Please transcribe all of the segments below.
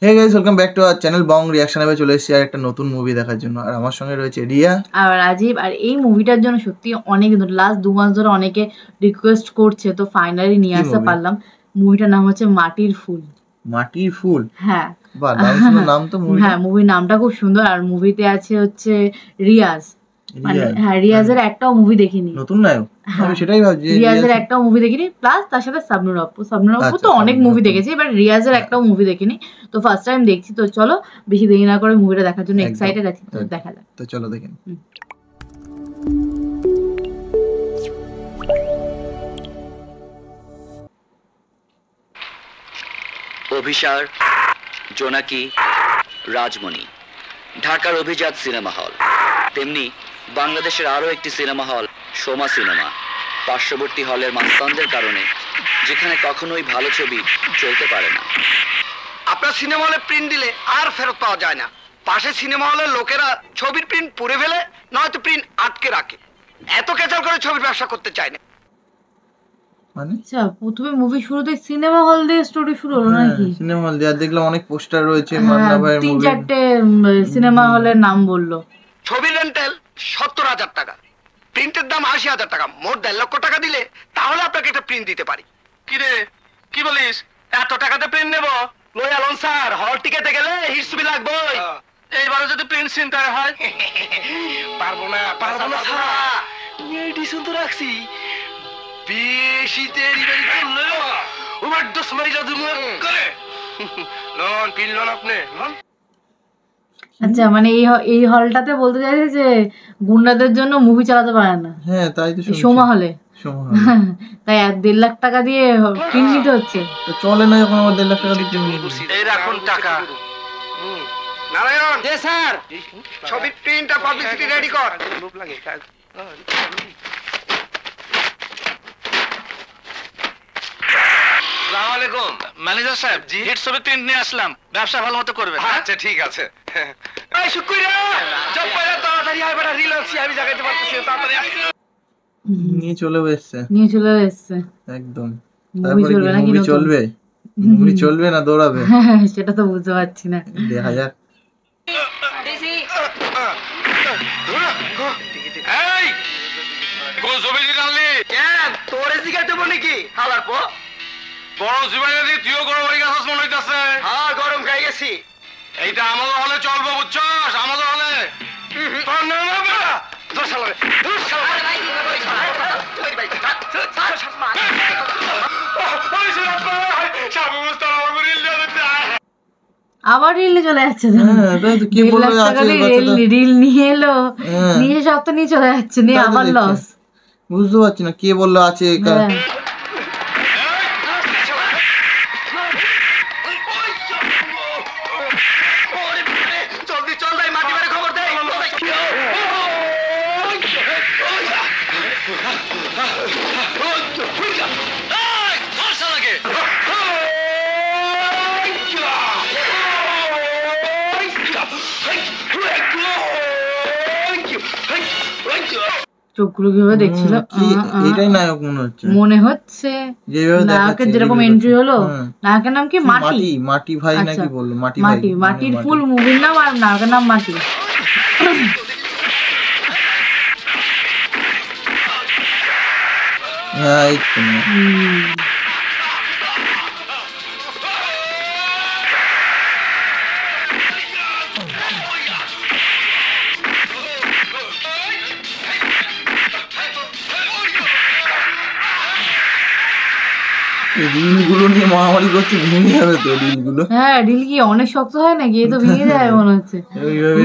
Hey guys, welcome back to our channel Bong reaction. এ চলে এসেছি আর একটা নতুন মুভি দেখার জন্য। আর আমার সঙ্গে রয়েছে রিয়া আর রাজীব। আর এই মুভিটার জন্য সত্যি অনেক লাস্ট 2 মাস ধরে অনেকে রিকোয়েস্ট করছে, তো ফাইনালি নিয়ে আসতে পারলাম। মুভিটার নাম হচ্ছে মাটির ফুল। মাটির ফুল? হ্যাঁ, বাহ, নাম তো মুভি। হ্যাঁ, মুভির নামটা খুব সুন্দর। আর মুভিতে আছে হচ্ছে রিয়াজ। মানে হ্যাঁ, রিয়াজের একটাও মুভি দেখিনি। নতুন নায়ক, আমি সেটাই ভাবছি। রিয়াজের একটাও মুভি দেখিনি, প্লাস তার সাথে শাবনূর আপু তো অনেক মুভি দেখেছি, বাট রিয়াজের একটাও মুভি দেখিনি। তো ফার্স্ট টাইম দেখছি, তো চলো বেশি দেরি না করে মুভিটা দেখার জন্য এক্সাইটেড আছি। তো দেখা যাক, তো চলো দেখেন। অভিসার, জোনাকি, রাজমণি, ঢাকার অভিজাত সিনেমা হল, তেমনি বাংলাদেশের আরও একটি সিনেমা হল সোমা সিনেমা। পার্শ্ববর্তী হলের মাস্তানদের কারণে যেখানে কখনোই ভালো ছবি চলতে পারে না। আপনার সিনেমা হলে প্রিন্ট দিলে আর ফেরত পাওয়া যায় না। পাশে সিনেমা হলের লোকেরা ছবির প্রিন্ট পুড়ে ফেলে, নয়তো প্রিন্ট আটকে রাখে। এত কেচাল করে ছবির ব্যবসা করতে চায় না। মানে আচ্ছা, প্রথমে মুভি শুরুতে সিনেমা হল দিয়ে স্টোরি শুরু হলো নাকি? সিনেমা হল দিয়ে দেখলাম অনেক পোস্টার রয়েছে। মান্না ভাইয়ের মুভি, 3-4টে সিনেমা হলের নাম বললো। ছবির রেন্টাল 70,000 টাকা, প্রিন্টের দাম 80,000 টাকা, মোট 1.5 লক্ষ টাকা দিলে তাহলে আপনাকে একটা প্রিন্ট দিতে পারি। কি রে, কি বলিস? এত টাকাতে প্রিন্ট নেব? লই আলন স্যার, হল টিকেটে গেলে হিট ছবি লাগবে। এইবারে যদি প্রিন্ট সেন্টার হয় পারবো না স্যার, মেডিসিন তো রাখছি। বেশি দেরি করলে ওভার ডোজ মাইরা দিমু করে। লন পিন লন আপনি লন। আচ্ছা, মানে এই হলটাতে বলতে চাইছে যে গুন্ডাদের জন্য মুভি চালাতে পারে না। হ্যাঁ, তাই তো শুনছি। সোমা হলে তাই 1.5 লাখ টাকা দিয়ে প্রিন্ট নিতে হচ্ছে। তো চলে না যখন আমার 1.5 লাখ টাকা দিয়ে প্রিন্ট নিতে। এই রাখুন টাকা। নারায়ণ, জি স্যার, ছবির প্রিন্ট আর পাবলিসিটি রেডি কর। লোভ লাগে কাজ। আসসালামু আলাইকুম ম্যানেজার সাহেব। জি, হিট ছবি প্রিন্ট নিয়ে আসলাম, ব্যবসা ভালোমতো করবেন। আচ্ছা ঠিক আছে। এই শুক্রিয়া, জব পাইরা তাড়াতাড়ি আয়, বড় রিল আছি, আমি জাগাইতে পারতেছি না, তাড়াতাড়ি আয়। নিয়ে চলে এসেছে একদম। তারপরে মুভি চলবে? মুভি চলবে না দৌড়াবে? সেটা তো বুঝতে পারছি না। দেখা যাক। এই কোন ছবি দিলি? কেন তোরে জিগাইতে বলি কি হালার পো? গরম জিবাইলে দি তুইও গরম হয়ে গেছস মনে হইতাছে। হ্যাঁ, গরম খাই গেছি। এইটা আমাদের হলে চলবো, বুঝছস? আমাদের হলে তোর নাম হবে দশালরে দশালরে ভাই ভাই ভাই ভাই আবার রিল চলে যাচ্ছে। কি বললো রিল নিয়ে এলো, নিয়ে সব তো নিয়ে চলে যাচ্ছে, নিয়ে আবার লস। বুঝতে পারছি না কে বললো আছে। চোখগুলো কিভাবে দেখছিল, এটাই নায়ক মনে হচ্ছে। নায়কের যেরকম এন্ট্রি হলো, নায়কের নাম কি? মাটি ভাই নাকি বললো? মাটির ফুল মুভির নাম, আর নায়কের নাম মাটি। হ্যাঁ, রিলগুলো নিয়ে মারামারি করছে, ভেঙে যাবে তো রিলগুলো। হ্যাঁ, রিল কি অনেক শক্ত হয় নাকি? এ তো ভেঙে যায় মনে হচ্ছে।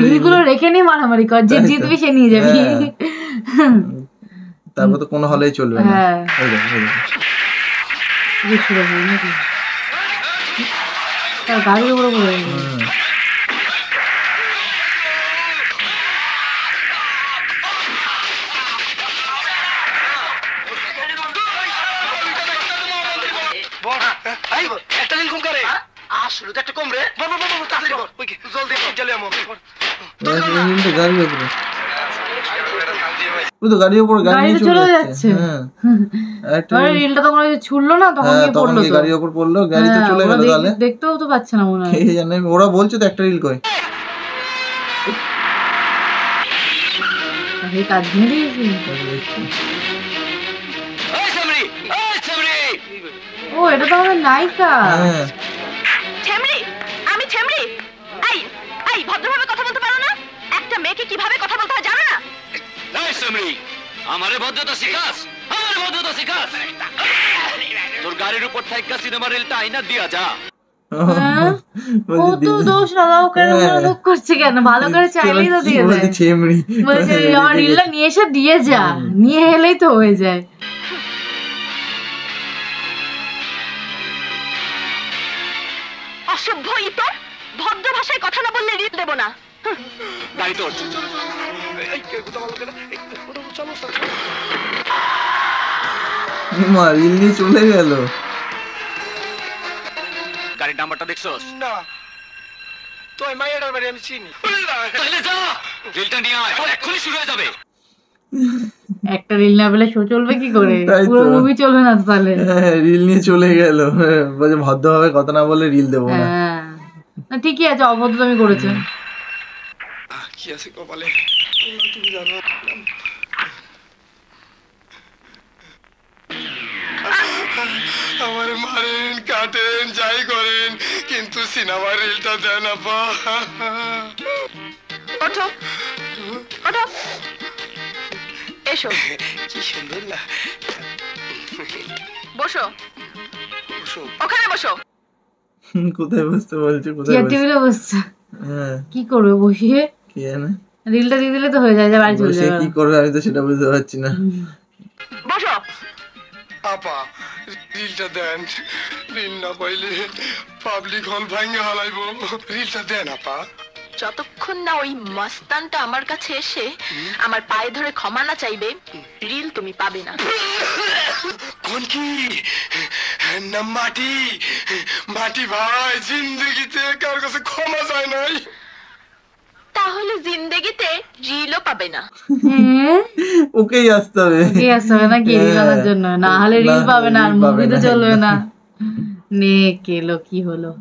রিলগুলো রেখে নিয়ে মারামারি কর, যে জিতবে সে নিয়ে যাবে। তারপর তো কোনো হলেই চলবে না। গাড়ির উপরে পড়ে একটা রিল কম করে। আসলে তো একটা কম রে। তাড়াতাড়ি কর, জলদি জলদি আমার গাড়ির উপরে ওই তো গাড়ির উপর গাড়ি নিয়ে চলে যাচ্ছে। হ্যাঁ রিলটা তখন ওই ছুড়লো না তখন গিয়ে পড়লো, তো গাড়ির উপর পড়লো, গাড়ি তো চলে গেল। তাহলে দেখতেও তো পাচ্ছে না মনে হয়, এই জানে ওরা বলছে তো একটা রিল কই এই কাজ নিয়ে দিয়েছি। ও এটা তো আমাদের নায়িকা। ছেমরি, আমি ছেমরি। এই এই ভদ্রভাবে কথা বলতে পারো না? একটা মেয়েকে কিভাবে কথা বলতে হয় জানো না? এই ছেমরি, আমারে ভদ্রতা শিখাস, আমারে ভদ্রতা শিখাস। তোর গাড়ির উপর থাইকা সিনেমা রিলটা আইনা দিয়া যা। ও তো দোষ না, ও কেন মুখ করছে কেন? ভালো করে চাইলেই তো দিয়ে দেয়। ছেমরি বলছে আমার রিলটা নিয়ে এসে দিয়ে যা, নিয়ে এলেই তো হয়ে যায়। অসভ্য ইতর, ভদ্র ভাষায় কথা না বললে রিল দেব না। গাড়ি তোর। মা রিল নিয়ে চলে গেল। গাড়ির নাম্বারটা দেখছস? না তো এই মাইয়াটার বাড়ি আমি চিনি। তাহলে যা, রিলটা নিয়ে আয়, এক্ষুনি শুরু হয়ে যাবে। একটা রিল না পেলে শো চলবে কি করে? পুরো মুভি চলবে না তো তাহলে। রিল নিয়ে চলে গেল, বলছে ভদ্রভাবে কথা না বলে রিল দেবো না। না ঠিকই আছে, অভদ্র তুমি করেছো। কি আছে কপালে তুমি জানো। আমার মারেন কাটেন যাই করেন কিন্তু সিনেমা রিলটা দেন আপা। ওঠো ওঠো, এসো। কি সুন্দর না, বসো, ওখানে বসো। কোথায় বসতে বলছে? কোথায় চেয়ার টেবিলে বসছে। কি করবে বসিয়ে? কি জানে, রিলটা দিয়ে দিলে তো হয়ে যায়, বাড়ি চলে যাবে। কি করবে আমি তো সেটা বুঝতে পারছি না। বসো। আপা রিলটা দেন, রিল না পাইলে পাবলিক হল ভাঙে হালাইবো, রিলটা দেন আপা। যতক্ষণ না ওই মস্তানটা আমার কাছে এসে আমার পায়ে ধরে ক্ষমা না চাইবে, রিল তুমি পাবে না। কোন কি না মাটি মাটি ভাই, জিন্দগিতে কার কাছে ক্ষমা চায় নাই, তাহলে জিন্দেগিতে রিলও পাবে না। ওকেই আসতে হবে, ওকেই আসতে হবে না কি রিল আনার জন্য, না হলে রিল পাবে না আর মুভি তো চলবে না। নে কেলো কি হলো?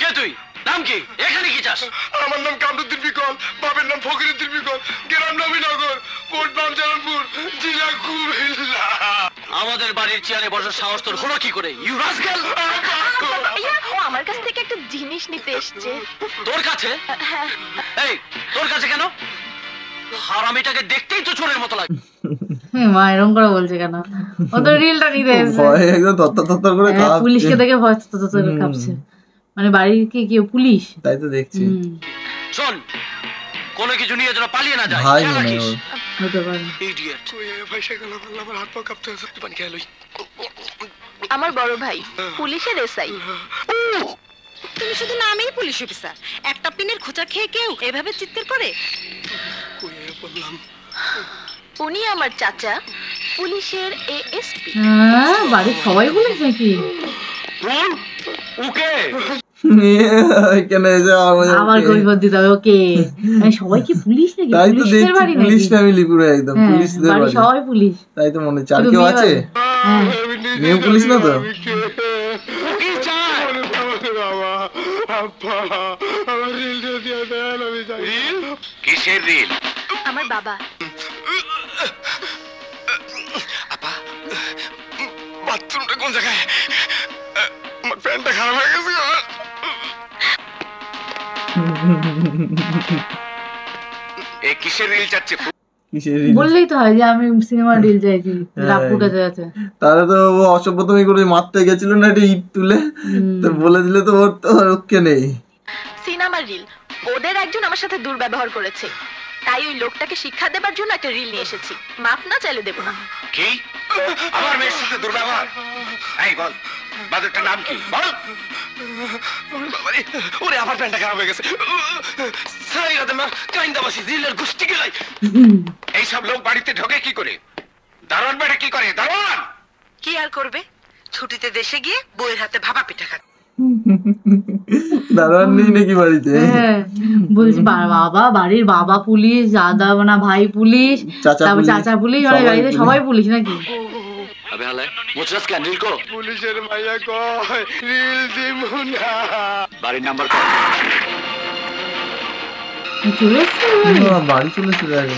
কে তুই? নাম কি? এখানে কি চাস? আমার নাম কামরুদ্দিন বিকল, বাবার নাম ফকিরুদ্দিন বিকল, গ্রাম নবীনগর, পোর্ট বামজালানপুর, জেলা কুমিল্লা। আমাদের বাড়ির চেয়ারে বসার সাহস তোর হলো কি করে? You rascal! ও আমার কাছ থেকে একটা জিনিস নিতে এসেছে। তোর কাছে? হ্যাঁ। এই তোর কাছে কেন? হারামিটাকে দেখতেই তো চোরের মতো লাগে। মা এরকম করে বলছে কেন? ও তো রিলটা নিতে এসেছে। ভয় একদম তত্তর করে কাঁপছে। পুলিশকে দেখে ভয় তত্তর করে কাঁপছে। মানে বাড়ির কি কেউ পুলিশ? তাই তো দেখছি। শোন, কোনো কিছু নিয়ে যেন পালিয়ে না যায়। ভাই মনে হয় হতে পারে। ইডিয়েট। পয়সা গেল, আমার হাত পা কাঁপতে আছে, পানি খেয়ে লই। আমার বড় ভাই পুলিশের এসআই। তুমি শুধু নামেই পুলিশ অফিসার, একটা পিনের খোঁচা খেয়ে কেউ এভাবে চিৎকার করে? উনি আমার চাচা, পুলিশের এএসপি। হ্যাঁ বাড়ির সবাই পুলিশ নাকি? ওকে এখানে এসে আমার কৈফিয়ত দিতে হবে। ওকে সবাই কি পুলিশ নাকি? তাই তো পুলিশের বাড়ি নাকি? পুলিশ ফ্যামিলি পুরো একদম পুলিশদের বাড়ি বাড়ি। সবাই পুলিশ। তাই তো মনে হচ্ছে। আর কেউ আছে? হ্যাঁ মেয়ে পুলিশ না তো? কি চাই? কিসের রিল? আমার বাবা। আপা বাথরুমটা কোন জায়গায়? আমার প্যান্টটা খারাপ হয়ে গেছে। এ কিসের রিল চাচ্ছে? বললেই তো হয় যে আমি সিনেমা রিল চাইছি, রাপুটা আছে। তাহলে তো ও অসভ্যতমি করে মারতে গেছিল না একটা ইট তুলে, তো বলে দিলে তো ওর তো রক্ষে নেই। সিনেমা রিল, ওদের একজন আমার সাথে দুর্ব্যবহার করেছে, তাই ওই লোকটাকে শিক্ষা দেবার জন্য একটা রিল নিয়ে এসেছি। মাফ না চাইলে দেব না। কি? আমার মেয়ের সাথে দুর্ব্যবহার? এই বল, বাদরটার নাম কি? বল। বাবারে, ওরে আমার প্যান্টটা খারাপ হয়ে গেছে। সাইরাতে মা কাইন্দাবাসী রিলের গুষ্টি গেলাই। এইসব লোক বাড়িতে ঢোকে কি করে? দারোয়ান বাড়ি কি করে? দারোয়ান কি আর করবে, ছুটিতে দেশে গিয়ে বউয়ের হাতে ভাপা পিঠা খাবে। দারোয়ান নেই নাকি বাড়িতে? হ্যাঁ, বলছি বাবা, বাড়ির বাবা পুলিশ, দাদা না ভাই পুলিশ, তারপর চাচা পুলিশ, মানে বাড়িতে সবাই পুলিশ নাকি? अबे हाले मुझसे क्या रील को পুলিশের মাইয়া কয় রিল দিমু না। बारी नंबर को চলে এসছে বাড়ি চলে চলে আগে।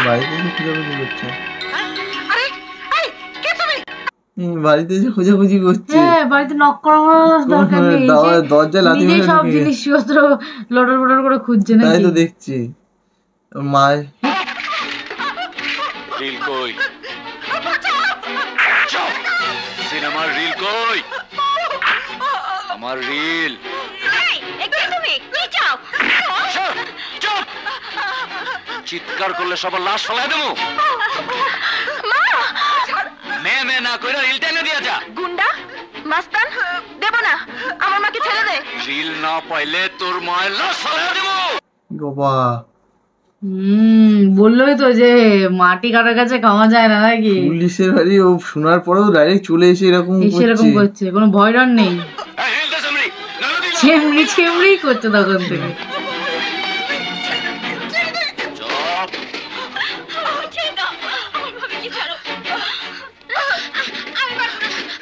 বাড়িতে এসে খোঁজাখুঁজি করছে, আরে এই কে তুমি? বাড়িতে এসে খোঁজাখুঁজি করছে। হ্যাঁ, বাড়িতে নক করার দরকার নেই, দরজায় লাথি নিজে মেরে সব ঢুকে জিনিসপত্র লটর পটর করে খুঁজছে তাই নাকি? তো দেখছি। মায় रील कोई सिनेमा रील कोई আমার রিল। এই কে তুমি? কি চাও? চুপ চুপ, চিৎকার করলে সবার লাশ ফেলাই দেবো। মে না কইরা রিল টেনে দিয়া যা। গুন্ডা মাস্তান দেব না, আমার মাকে ছেড়ে দে। রিল না পাইলে তোর মায়ের লাশ ফেলাই দেবো। বাবা বললোই তো যে মাটি কাটার কাছে খাওয়া যায় না নাকি? পুলিশের বাড়ি ও শোনার পরেও ডাইরেক্ট চলে এসে এরকম সেরকম করছে, কোনো ভয় ডর নেই, এই রিল দে সামরি নালো দিলা ছেমড়ি ছেমড়ি করছে তখন থেকে।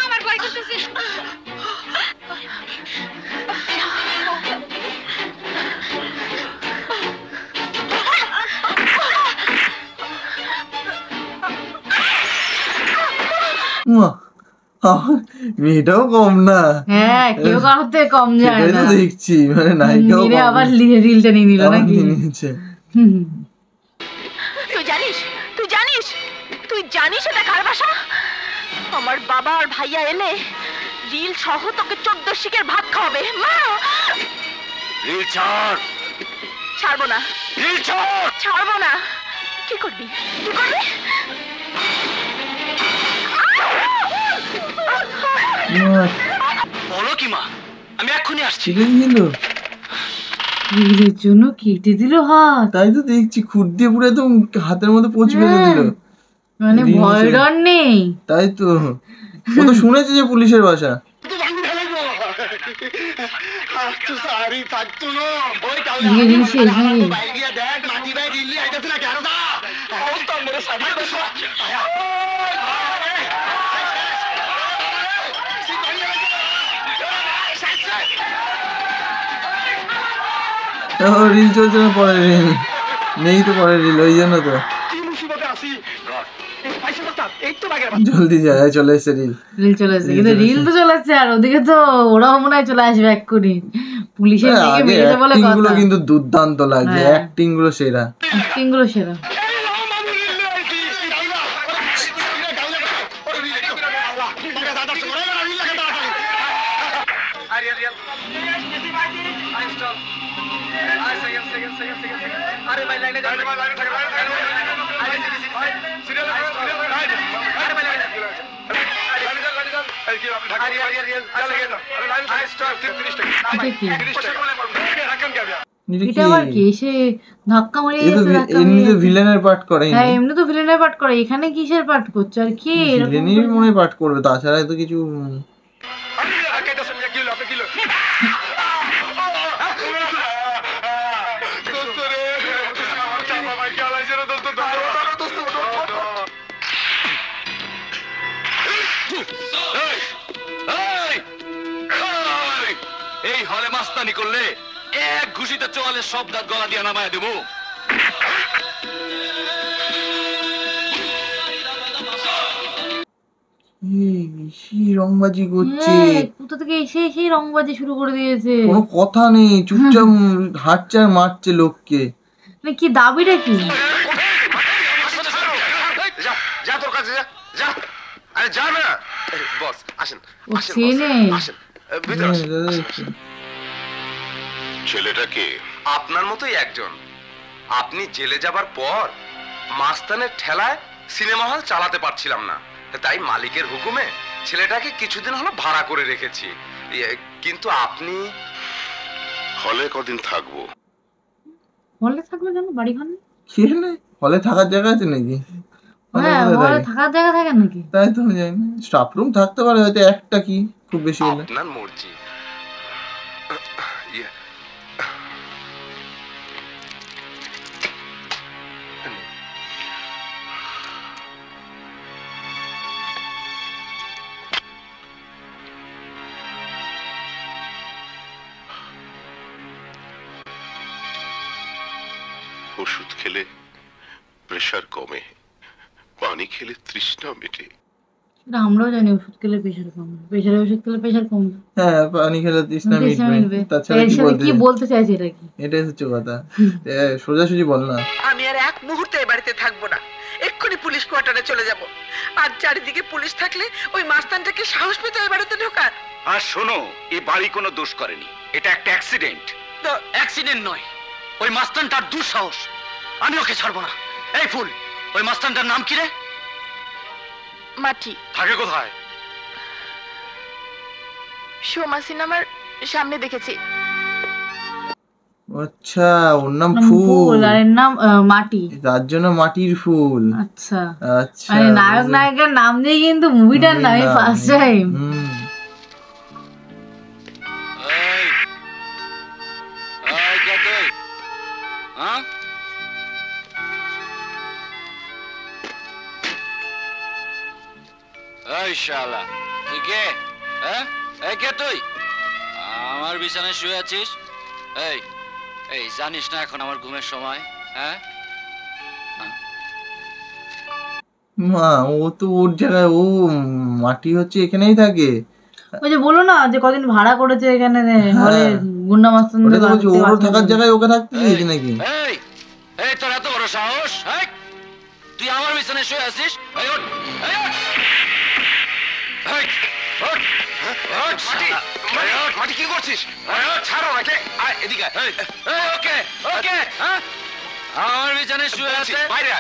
আমার ভয় করতেছে। মেয়েটাও কম না। হ্যাঁ, কেউ কারোর থেকে কম যায় সেটাই না। তো দেখছি, মানে নায়িকাও মেরে কম আবার না। রিলটা নিয়ে নিল নাকি? নিয়েছে। তুই জানিস তুই জানিস এটা কার বাসা? আমার বাবা আর ভাইয়া এলে রিল সহ তোকে 14 শিকের ভাত খাওয়াবে। মা রিল ছাড়। ছাড়বো না, রিল ছাড়। ছাড়বো না। কি করবি? কি করবি? বলো কি মা, আমি এক্ষুনি আসছি। ছিলেন ছিল রিলের জন্য কেটে দিল হাত। তাই তো দেখছি, খুদ দিয়ে পুরো একদম হাতের মধ্যে পোঁচ মেরে দিল। মানে ভয় ডর নেই। তাই তো, ও তো শুনেছে যে পুলিশের বাসা। রিল শেষ নাকি? রিল চলছে না, পরে রিল নেই তো, পরে রিল, ওই জন্য তো জলদি যায়, চলে এসছে রিল। রিল চলে আসছে, কিন্তু রিল তো চলে আসছে, আর ওদিকে তো ওরাও মনে হয় চলে আসবে এক্ষুনি। পুলিশের দিকে মেরেছে বলে অ্যাক্টিং কথা। গুলো কিন্তু দুর্দান্ত লাগছে, হ্যাঁ। অ্যাক্টিং গুলো সেরা। অ্যাক্টিং গুলো সেরা। এটা আবার কি, সে ধাক্কা মারিয়ে গেছে, ধাক্কা এমনি তো মেরে- ভিলেনের পার্ট করে। হ্যাঁ, এমনি তো ভিলেনের পার্ট করে, এখানে কিসের পার্ট করছে আর কি? এরকম ভিলেনের করে- মনে পার্ট করবে, তাছাড়া তো কিছু। এই হলে মাস্তানি করলে এক ঘুষিতে চোয়ালের সব দাঁত গলা দিয়ে নামায় দেবো। রংবাজি করছে, হ্যাঁ, কোথা থেকে এসে সেই রংবাজি শুরু করে দিয়েছে। কোনো কথা নেই, চুপচাপ হাঁটছে আর মারছে লোককে। মানে কি দাবিটা কি? যা তোর কাছে যা, যা। আরে যা না বস, আসেন ও আসেন চেনে। আসেন ভিতরে আসেন। ছেলেটা কে? আপনার মতোই একজন। আপনি জেলে যাবার পর মাস্তানের ঠেলায় সিনেমা হল চালাতে পারছিলাম না, তাই মালিকের হুকুমে ছেলেটাকে কিছুদিন হলো ভাড়া করে রেখেছি। কিন্তু আপনি হলে কদিন থাকবো? হলে থাকবে কেন? বাড়ি ঘর নেই? কে জানে হলে থাকার জায়গা আছে নাকি? হ্যাঁ হলে থাকার জায়গা থাকে নাকি? তাই তো আমি জানি না, স্টাফ রুম থাকতে পারে হয়তো একটা কি খুব বেশি হলে। আপনার মর্জি। ওষুধ খেলে প্রেশার কমে, পানি খেলে তৃষ্ণা মেটে। আমরাও জানি ওষুধ খেলে প্রেশার কমে, প্রেশারের ওষুধ খেলে প্রেশার কমবে। হ্যাঁ পানি খেলে তৃষ্ণা মিটবে, তাছাড়া কি বলতে চাইছে এটা কি? এটাই হচ্ছে কথা, সোজাসুজি বল না। আমি আর এক মুহূর্তে এই বাড়িতে থাকবো না, এক্ষুনি পুলিশ কোয়ার্টারে চলে যাব। আর চারিদিকে পুলিশ থাকলে ওই মাস্তানটাকে সাহস পেতে এই বাড়িতে ঢোকার। আর শোনো, এই বাড়ি কোনো দোষ করেনি, এটা একটা অ্যাক্সিডেন্ট। অ্যাক্সিডেন্ট নয়, ওই মাস্তানটার দুঃসাহস। আমি ওকে ছাড়বো না। এই ফুল, ওই মাস্তানটার নাম কি রে? মাটি। থাকে কোথায়? সোমা সিনেমার সামনে দেখেছি। আচ্ছা, ওর নাম ফুল আর এর নাম মাটি, তার জন্য মাটির ফুল। আচ্ছা আচ্ছা, মানে নায়ক নায়িকার নাম দিয়ে কিন্তু মুভিটার নাম ফার্স্ট টাইম। এই শালা, তুই কে? এই কে তুই? আমার বিছানায় শুয়ে আছিস? এই এই জানিস না এখন আমার ঘুমের সময়? হ্যাঁ মা, ও তো ওর জায়গায়, ও মাটি হচ্ছে এখানেই থাকে। ওই যে বলো না যে কদিন ভাড়া করেছে এখানে হলে গুন্ডা মাস্তান, ওটা তো বলছি ওর থাকার জায়গায় ওকে থাকতে দিয়েছে নাকি? এই এই তোর এত বড় সাহস? তুই আমার বিছানায় শুয়ে আছিস? এই ওঠ, এই ওঠ, এই ওঠ, মাটি কি করছিস? ছাড়ো নাকি, এদিকে। ওকে ওকে, আমার বিছানায় শুয়ে আছে। বাইরে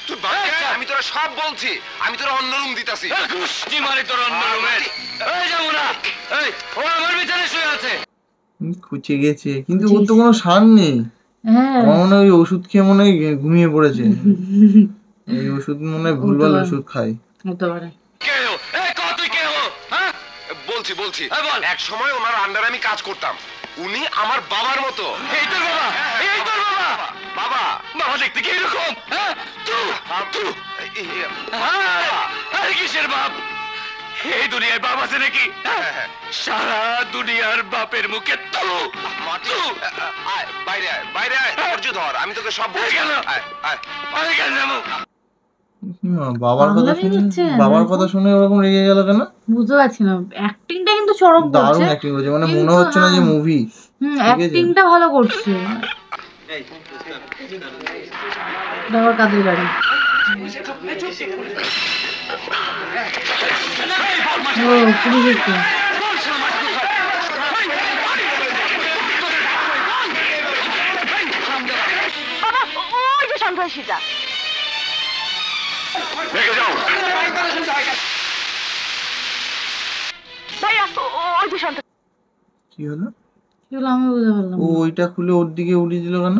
তুই বাইরে, আমি তোরা সব বলছি, আমি তোরা অন্য রুম দিতাছি। গুষ্টি মারি তোর অন্য রুমে। এই যাবো না, এই ও আমার বিছানায় শুয়ে আছে। খুঁজে গেছে, কিন্তু ওর তো কোনো সার নেই। আমার মনে হয় ওষুধ খেয়ে মনে হয় ঘুমিয়ে পড়েছে। এই ওষুধ মনে হয় ভুলভাল ওষুধ খায়। হতে পারে। বলছি বলছি, এক সময় ওনার আন্ডারে আমি কাজ করতাম, উনি আমার বাবার মতো। এই তোর বাবা? এই তোর বাবা? বাবা বাবা দেখতে কি এরকম? কিসের বাপ? এই দুনিয়ায় বাপ আছে নাকি? সারা দুনিয়ার বাপের মুখে বাইরে আয়, বাইরে আয়, ধৈর্য ধর, আমি তোকে সব বলছি। বাবার কথা শুনে ওরকম রেগে গেল কেন বুঝতে পারছি না। অ্যাক্টিংটা কিন্তু চরম করছে, দারুণ অ্যাক্টিং করছে, মানে মনে হচ্ছে না যে মুভি। অ্যাক্টিংটা ভালো করছে। দাবার কাদের গাড়ি? ও পুলিশ এসেছে। ওই যে সন্ত্রাসীরা। ভাইয়া ওই যে সন্ত্রাসী। কি হলো? কি হলো আমি বুঝতে পারলাম। ও ওইটা খুলে ওর দিকে উড়িয়ে দিল কেন?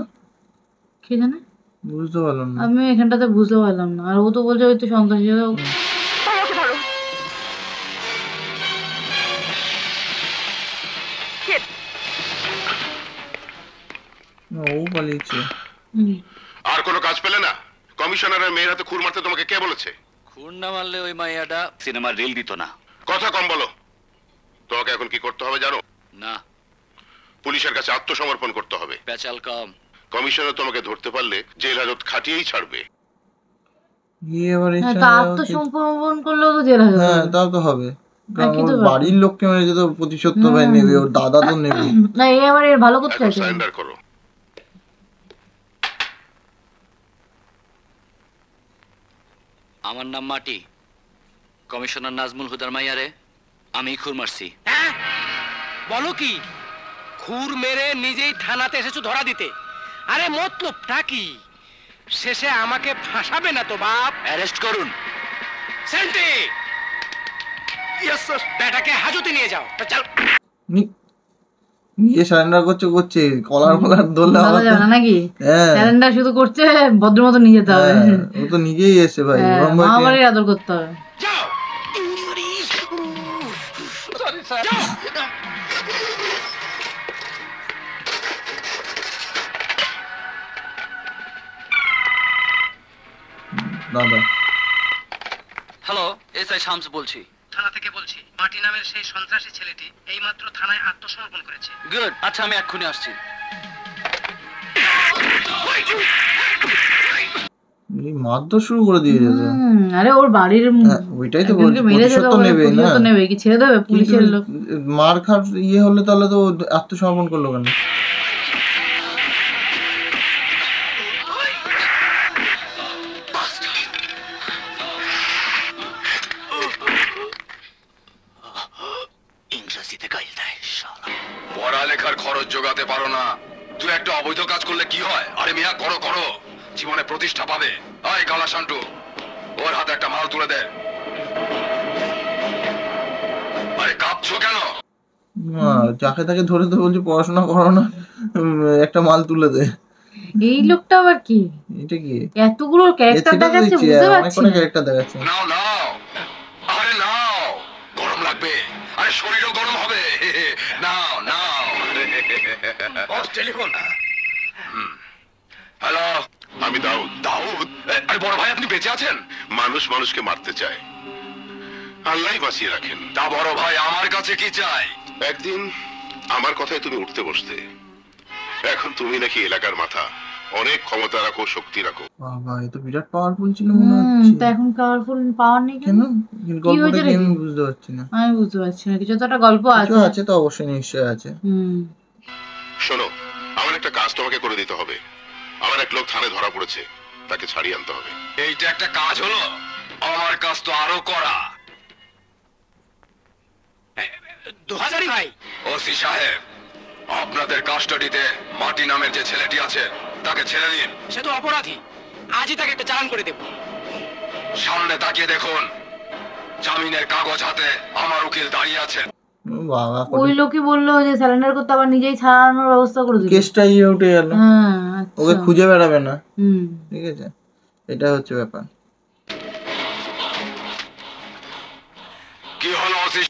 কে জানে, বুঝতে পারলাম না আমি এখানটাতে বুঝতে পারলাম না। আর ও তো বলছে ওই তো সন্ত্রাসী। ও পালিয়েছে। আর কোনো কাজ পেলে না? কমিশনারের মেয়ের হাতে খুর মারতে তোমাকে কে বলেছে? খুর না মারলে ওই মাইয়াটা সিনেমার রিল দিত না। কথা কম বলো। তোমাকে এখন কি করতে হবে জানো? না। পুলিশের কাছে আত্মসমর্পণ করতে হবে। পেঁচাল কম। কমিশনার তোমাকে ধরতে পারলে জেল হাজত খাটিয়েই ছাড়বে। আত্মসমর্পণ করলেও তো জেল হাজত। হ্যাঁ তাও তো হবে, বাড়ির লোককে মেরেছে তো প্রতিশোধ তো ভাই নেবে, ওর দাদা তো নেবে না। এই আবার এর ভালো করতে আছে। সারেন্ডার করো। আমার নাম মাটি, কমিশনার নাজমুল হুদার মাইয়ারে আমি খুর মারছি। বলো কি? খুর মেরে নিজেই থানাতে এসেছো ধরা দিতে? আরে মতলবটা কি? শেষে আমাকে ফাঁসাবে না তো বাপ? অ্যারেস্ট করুন। Centi, yes sir. বেটাকে হাজতে নিয়ে যাও। চল। নিজে সারেন্ডার করছে কলার মলার দোল্লা যাবে না নাকি? সারেন্ডার শুধু করছে, ভদ্র মতো নিয়ে যেতে হবে। ও তো নিজেই এসে ভাই, মা বাড়ির আদর করতে হবে। দাদা হ্যালো, এসআই শামস বলছি। থানা থেকে বলছি, মাটি নামের সেই সন্ত্রাসী ছেলেটি এইমাত্র থানায় আত্মসমর্পণ করেছে। গুড, আচ্ছা আমি এক্ষুনি আসছি। মারধর শুরু করে দিয়েছে তো। আরে ওর বাড়ির ওইটাই তো বলছি, প্রতিশোধ তো নেবে না, তো নেবে কি ছেড়ে দেবে পুলিশের লোক? মার খার হলে তাহলে তো আত্মসমর্পণ করলো কেন? পড়ালেখার খরচ জোগাতে পারো না, তুই একটা অবৈধ কাজ করলে কি হয়? আরে মিয়া করো করো, জীবনে প্রতিষ্ঠা পাবে। আয় কালা শান্টু, ওর হাতে একটা মাল তুলে দে। আরে কাঁপছো কেন? যাকে তাকে ধরে তো বলছি পড়াশোনা করো না, একটা মাল তুলে দে। এই লোকটা আবার কি? এটা কি এতগুলো ক্যারেক্টার দেখাচ্ছে, বুঝতে পারছি না। ক্যারেক্টার দেখাচ্ছে। নাও নাও, আরে নাও, গরম লাগবে, আরে শরীরও গরম হবে। নাও নাও। বস টেলিফোন। হ্যালো, আমি দাউদ। দাউদ? আরে বড় ভাই আপনি বেঁচে আছেন? মানুষ মানুষকে মারতে চায়, আল্লাহ বাঁচিয়ে রাখেন। তা বড় ভাই আমার কাছে কি চাই? একদিন আমার কথায় তুমি উঠতে বসতে, এখন তুমি নাকি এলাকার মাথা, অনেক ক্ষমতা রাখো, শক্তি রাখো। বাবা এ তো বিরাট পাওয়ারফুল ছিল মনে হচ্ছে। তা এখন পাওয়ারফুল পাওয়ার নেই কেন? গল্পটা কি আমি বুঝতে পারছি না। আমি বুঝতে পারছি না, কিছু তো একটা গল্প আছে। আছে তো অবশ্যই, নিশ্চয়ই আছে। শোনো, আমার একটা কাজ তোমাকে করে দিতে হবে। আমার এক লোক থানায় ধরা পড়েছে, তাকে ছাড়িয়ে আনতে হবে। এইটা একটা কাজ হলো? আমার কাজ তো আরো করা। 2000 ভাই। ওসি সাহেব, আপনাদের কাস্টাডিতে মাটি নামের যে ছেলেটি আছে তাকে ছেড়ে দিন। সে তো অপরাধী, আজই তাকে একটা চালান করে দেব। সামনে তাকিয়ে দেখুন, জামিনের কাগজ হাতে আমার উকিল দাঁড়িয়ে আছেন। ওই লোকই বললো যে সারেন্ডার করতে, আবার নিজেই ছাড়ানোর ব্যবস্থা করে দিল। কেসটা উঠে গেল, ওকে খুঁজে বেড়াবে না। ঠিক আছে, এটা হচ্ছে ব্যাপার। কি হলো ওসি?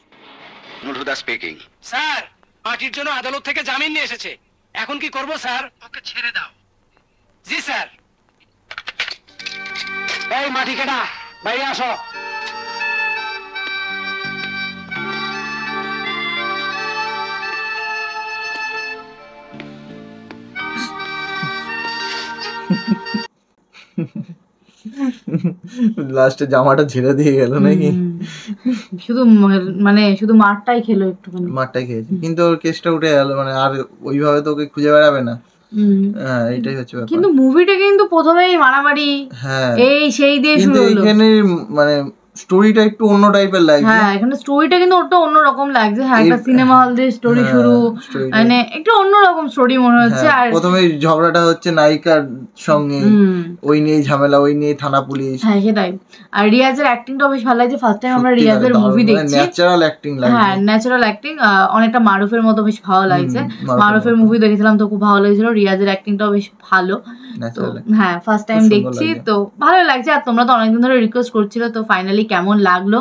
নুরহুদা স্পিকিং। স্যার, মাটির জন্য আদালত থেকে জামিন নিয়ে এসেছে, এখন কি করব স্যার? ওকে ছেড়ে দাও। জি স্যার। এই মাটি কেটা, বাইরে আসো। লাস্টে জামাটা ছেড়ে দিয়ে গেল নাকি? শুধু মানে শুধু মারটাই খেলো, একটুখানি মারটাই খেয়েছে, কিন্তু ওর কেসটা উঠে গেল, মানে আর ওইভাবে তো ওকে খুঁজে বেড়াবে না। হ্যাঁ, এটাই হচ্ছে ব্যাপার। কিন্তু মুভিটা কিন্তু প্রথমেই মারামারি এই সেই দিয়ে শুরু হলো। এখানে মানে স্টোরিটা একটু অন্য টাইপের লাগছে। হ্যাঁ, এখানে স্টোরিটা কিন্তু ওটা অন্যরকম লাগছে। হ্যাঁ, একটা সিনেমা হল দিয়ে স্টোরি শুরু, মানে একটু অন্যরকম স্টোরি মনে হচ্ছে। আর প্রথমে ঝগড়াটা হচ্ছে নায়িকার সঙ্গে, ওই নিয়ে ঝামেলা, ওই নিয়ে থানা পুলিশ। হ্যাঁ, সেটাই। আর রিয়াজের অ্যাক্টিংটাও বেশ ভালো লাগছে। ফার্স্ট টাইম আমরা রিয়াজের মুভি দেখছি, ন্যাচারাল অ্যাক্টিং লাগছে। হ্যাঁ, ন্যাচারাল অ্যাক্টিং, অনেকটা মারুফের মতো বেশ ভালো লাগছে। মারুফের মুভি দেখেছিলাম তো খুব ভালো লেগেছিল। রিয়াজের অ্যাক্টিংটাও বেশ ভালো। তো হ্যাঁ, ফার্স্ট টাইম দেখছি তো ভালো লাগছে। আর তোমরা তো অনেকদিন ধরে রিকোয়েস্ট করছিলে, তো ফাইনালি কেমন লাগলো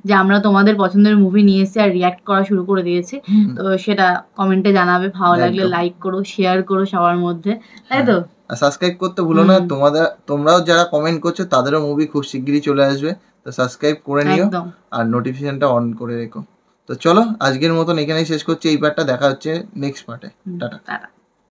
যে আমরা তোমাদের পছন্দের মুভি নিয়ে এসেছি আর রিয়াক্ট করা শুরু করে দিয়েছি, তো সেটা কমেন্টে জানাবে। ভালো লাগলে লাইক করো, শেয়ার করো সবার মধ্যে, তাই তো? আর সাবস্ক্রাইব করতে ভুলো না। তোমরাও যারা কমেন্ট করছো তাদেরও মুভি খুব শিগগিরই চলে আসবে, তো সাবস্ক্রাইব করে নিও আর নোটিফিকেশনটা অন করে রেখো। তো চলো আজকের মতন এখানেই শেষ করছি এই পার্টটা, দেখা হচ্ছে নেক্সট পার্টে। টাটা।